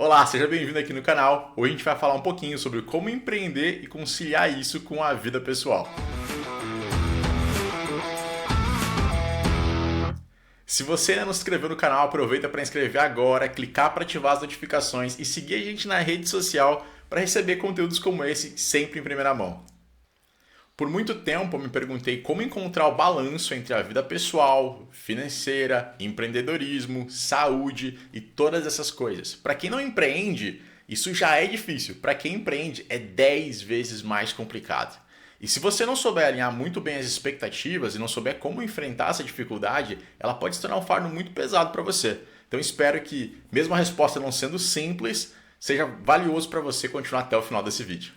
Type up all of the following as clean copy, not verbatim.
Olá, seja bem-vindo aqui no canal. Hoje a gente vai falar um pouquinho sobre como empreender e conciliar isso com a vida pessoal. Se você ainda não se inscreveu no canal, aproveita para inscrever agora, clicar para ativar as notificações e seguir a gente na rede social para receber conteúdos como esse sempre em primeira mão. Por muito tempo eu me perguntei como encontrar o balanço entre a vida pessoal, financeira, empreendedorismo, saúde e todas essas coisas. Para quem não empreende, isso já é difícil. Para quem empreende, é 10 vezes mais complicado. E se você não souber alinhar muito bem as expectativas e não souber como enfrentar essa dificuldade, ela pode se tornar um fardo muito pesado para você. Então espero que, mesmo a resposta não sendo simples, seja valioso para você continuar até o final desse vídeo.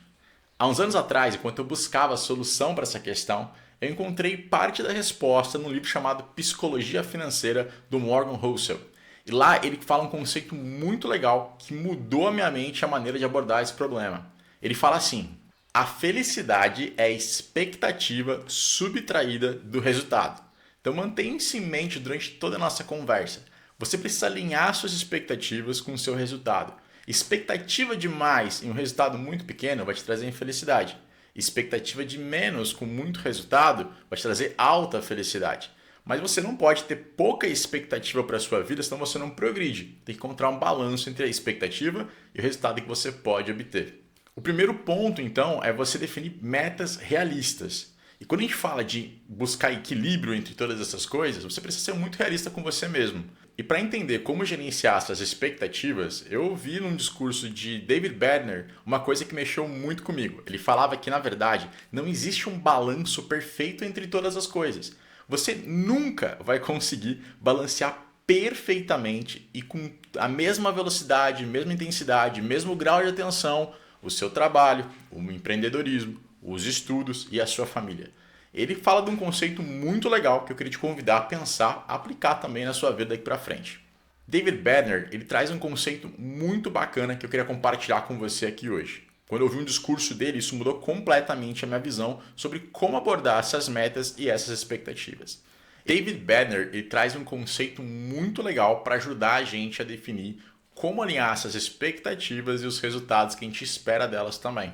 Há uns anos atrás, enquanto eu buscava a solução para essa questão, eu encontrei parte da resposta num livro chamado Psicologia Financeira, do Morgan Housel. E lá ele fala um conceito muito legal que mudou a minha mente e a maneira de abordar esse problema. Ele fala assim: a felicidade é a expectativa subtraída do resultado. Então mantenha isso em mente durante toda a nossa conversa. Você precisa alinhar suas expectativas com o seu resultado. Expectativa demais em um resultado muito pequeno vai te trazer infelicidade. Expectativa de menos com muito resultado vai te trazer alta felicidade. Mas você não pode ter pouca expectativa para a sua vida, senão você não progride. Tem que encontrar um balanço entre a expectativa e o resultado que você pode obter. O primeiro ponto, então, é você definir metas realistas. E quando a gente fala de buscar equilíbrio entre todas essas coisas, você precisa ser muito realista com você mesmo. E para entender como gerenciar essas expectativas, eu ouvi num discurso de David Bednar uma coisa que mexeu muito comigo. Ele falava que, na verdade, não existe um balanço perfeito entre todas as coisas. Você nunca vai conseguir balancear perfeitamente e com a mesma velocidade, mesma intensidade, mesmo grau de atenção, o seu trabalho, o empreendedorismo, os estudos e a sua família. Ele fala de um conceito muito legal que eu queria te convidar a pensar, a aplicar também na sua vida daqui para frente. David Bednar, ele traz um conceito muito bacana que eu queria compartilhar com você aqui hoje. Quando eu ouvi um discurso dele, isso mudou completamente a minha visão sobre como abordar essas metas e essas expectativas. David Bednar, ele traz um conceito muito legal para ajudar a gente a definir como alinhar essas expectativas e os resultados que a gente espera delas também.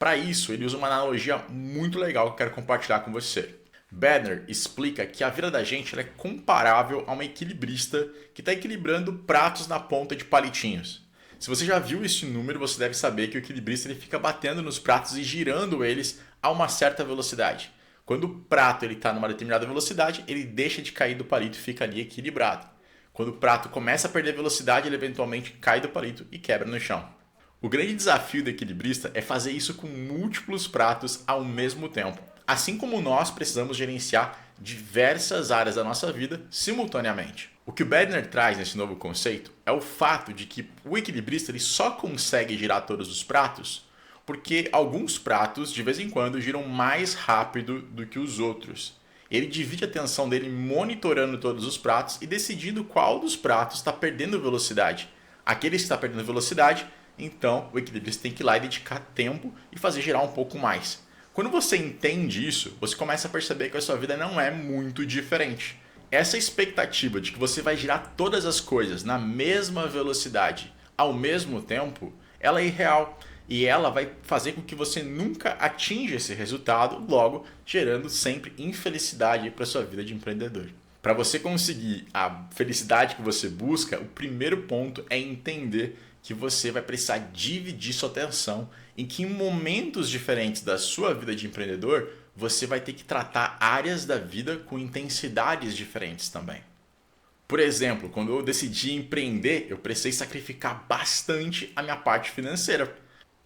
Para isso, ele usa uma analogia muito legal que eu quero compartilhar com você. Bednar explica que a vida da gente é comparável a uma equilibrista que está equilibrando pratos na ponta de palitinhos. Se você já viu esse número, você deve saber que o equilibrista ele fica batendo nos pratos e girando eles a uma certa velocidade. Quando o prato está numa determinada velocidade, ele deixa de cair do palito e fica ali equilibrado. Quando o prato começa a perder velocidade, ele eventualmente cai do palito e quebra no chão. O grande desafio do equilibrista é fazer isso com múltiplos pratos ao mesmo tempo. Assim como nós precisamos gerenciar diversas áreas da nossa vida simultaneamente. O que o Bednar traz nesse novo conceito é o fato de que o equilibrista ele só consegue girar todos os pratos porque alguns pratos de vez em quando giram mais rápido do que os outros. Ele divide a atenção dele monitorando todos os pratos e decidindo qual dos pratos está perdendo velocidade. Aquele que está perdendo velocidade, então o equilibrista tem que ir lá e dedicar tempo e fazer girar um pouco mais. Quando você entende isso, você começa a perceber que a sua vida não é muito diferente. Essa expectativa de que você vai girar todas as coisas na mesma velocidade ao mesmo tempo, ela é irreal. E ela vai fazer com que você nunca atinja esse resultado, logo gerando sempre infelicidade para a sua vida de empreendedor. Para você conseguir a felicidade que você busca, o primeiro ponto é entender que você vai precisar dividir sua atenção em que em momentos diferentes da sua vida de empreendedor, você vai ter que tratar áreas da vida com intensidades diferentes também. Por exemplo, quando eu decidi empreender, eu precisei sacrificar bastante a minha parte financeira.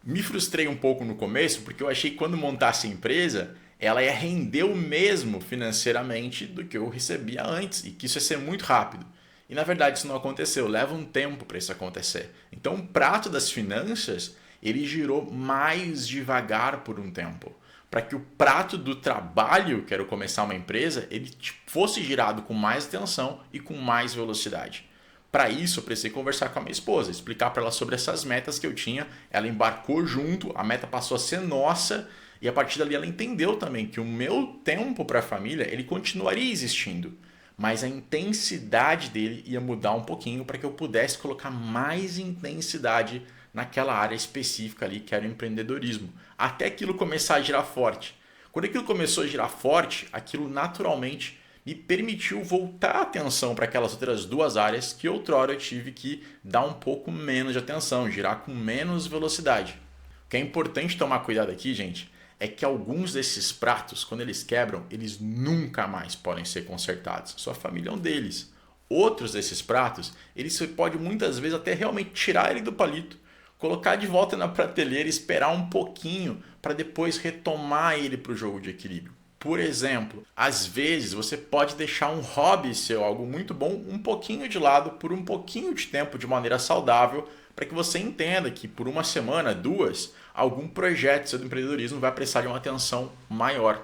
Me frustrei um pouco no começo porque eu achei que quando montasse a empresa, ela ia render o mesmo financeiramente do que eu recebia antes e que isso ia ser muito rápido. E na verdade isso não aconteceu, leva um tempo para isso acontecer. Então o prato das finanças, ele girou mais devagar por um tempo. Para que o prato do trabalho, que era começar uma empresa, ele fosse girado com mais atenção e com mais velocidade. Para isso eu precisei conversar com a minha esposa, explicar para ela sobre essas metas que eu tinha. Ela embarcou junto, a meta passou a ser nossa e a partir dali ela entendeu também que o meu tempo para a família ele continuaria existindo. mas a intensidade dele ia mudar um pouquinho para que eu pudesse colocar mais intensidade naquela área específica ali que era o empreendedorismo, até aquilo começar a girar forte. Quando aquilo começou a girar forte, aquilo naturalmente me permitiu voltar a atenção para aquelas outras duas áreas que outrora eu tive que dar um pouco menos de atenção, girar com menos velocidade. O que é importante tomar cuidado aqui, gente, é que alguns desses pratos, quando eles quebram, eles nunca mais podem ser consertados. Sua família é um deles. Outros desses pratos, você pode muitas vezes até realmente tirar ele do palito, colocar de volta na prateleira e esperar um pouquinho para depois retomar ele para o jogo de equilíbrio. Por exemplo, às vezes você pode deixar um hobby seu, algo muito bom, um pouquinho de lado por um pouquinho de tempo de maneira saudável, para que você entenda que por uma semana, duas, algum projeto seu do empreendedorismo vai precisar de uma atenção maior.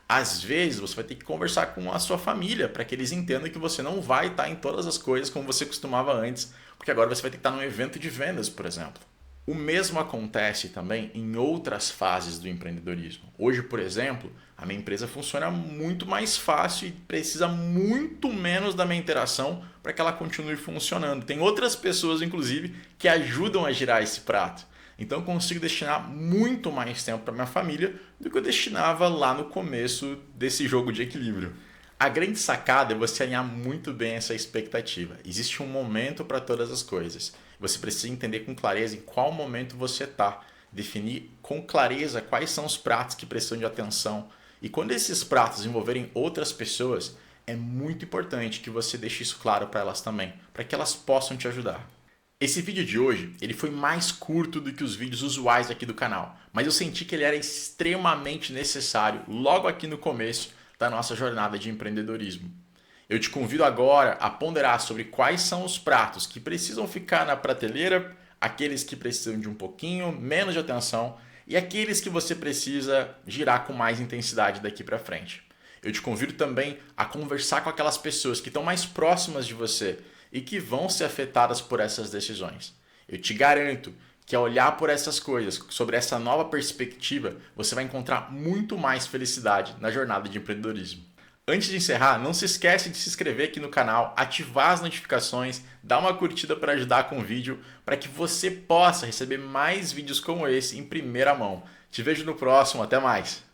Às vezes você vai ter que conversar com a sua família para que eles entendam que você não vai estar em todas as coisas como você costumava antes, porque agora você vai ter que estar num evento de vendas, por exemplo. O mesmo acontece também em outras fases do empreendedorismo. Hoje, por exemplo, a minha empresa funciona muito mais fácil e precisa muito menos da minha interação para que ela continue funcionando. Tem outras pessoas, inclusive, que ajudam a girar esse prato. Então eu consigo destinar muito mais tempo para minha família do que eu destinava lá no começo desse jogo de equilíbrio. A grande sacada é você alinhar muito bem essa expectativa. Existe um momento para todas as coisas. Você precisa entender com clareza em qual momento você está. Definir com clareza quais são os pratos que precisam de atenção. E quando esses pratos envolverem outras pessoas, é muito importante que você deixe isso claro para elas também, para que elas possam te ajudar. Esse vídeo de hoje ele foi mais curto do que os vídeos usuais aqui do canal, mas eu senti que ele era extremamente necessário logo aqui no começo da nossa jornada de empreendedorismo. Eu te convido agora a ponderar sobre quais são os pratos que precisam ficar na prateleira, aqueles que precisam de um pouquinho menos de atenção e aqueles que você precisa girar com mais intensidade daqui para frente. Eu te convido também a conversar com aquelas pessoas que estão mais próximas de você e que vão ser afetadas por essas decisões. Eu te garanto que ao olhar por essas coisas, sobre essa nova perspectiva, você vai encontrar muito mais felicidade na jornada de empreendedorismo. Antes de encerrar, não se esquece de se inscrever aqui no canal, ativar as notificações, dar uma curtida para ajudar com o vídeo, para que você possa receber mais vídeos como esse em primeira mão. Te vejo no próximo, até mais!